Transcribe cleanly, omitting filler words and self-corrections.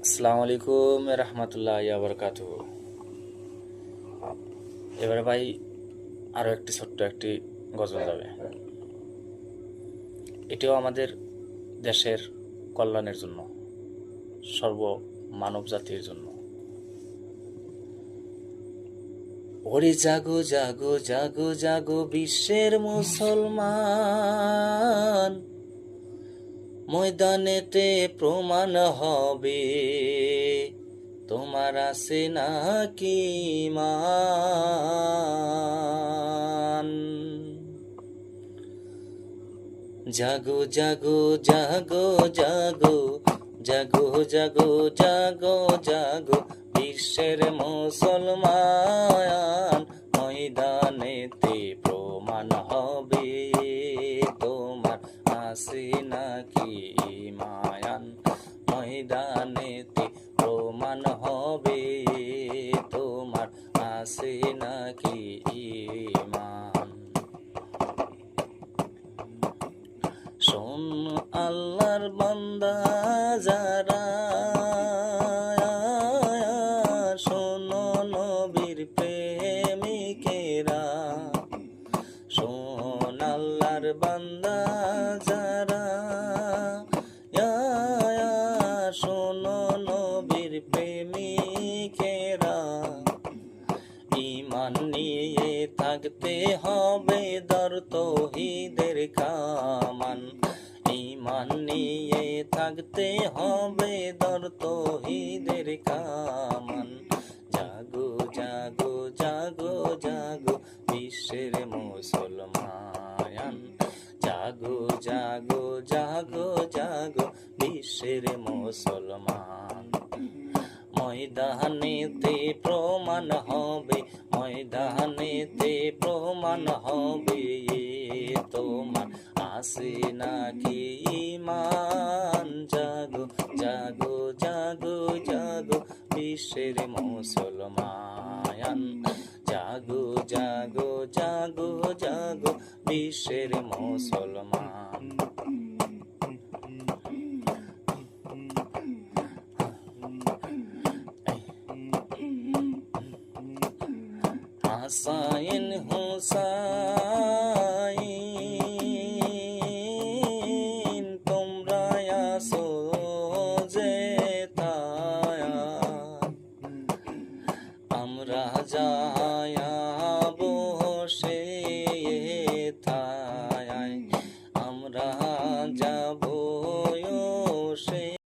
আসসালামু আলাইকুম রহমতুল্লাহ বারকাতু। এবারে ভাই আরও একটি ছোট্ট একটি গজল যাবে। এটিও আমাদের দেশের কল্যাণের জন্য, সর্ব মানব জাতির জন্য। ওরে জাগো জাগো জাগো জাগো বিশ্বের মুসলমান, ময়দানেতে প্রমাণ হবে তোমার আছে নাকি ঈমান। জাগো জাগো জাগো জাগো জাগো জাগো জাগো জাগো বিশ্বের মুসলমান, ময়দানেতে প্রমাণ হবে তোমার আছে নাকি ঈমান। ময়দানেতে প্রমাণ হবে তোমার আছে নাকি ঈমান। শোন আল্লাহর বান্দা যারা, শোনো নবীর প্রেমিকেরা। শোন আল্লাহর বান্দা যারা, শোনো নবীর প্রেমিকেরা। ঈমান নিয়ে থাকতে হবে দর তৌহিদের কামান। ঈমান নিয়ে থাকতে হবে দর তৌহিদের কামান। জাগো জাগো জাগো জাগো বিশ্বের মুসলমান। জাগো জাগো জাগো জাগো বিশ্বের মুসলমান। ময়দানেতে প্রমাণ হবে, ময়দানেতে প্রমাণ হবে তোমার আছে নাকি ঈমান। জাগো জাগো জাগো জাগো বিশ্বের মুসলমান। জাগো জাগো জাগো জাগো বিশ্বের মুসলমান। হাসাইন হুসাইন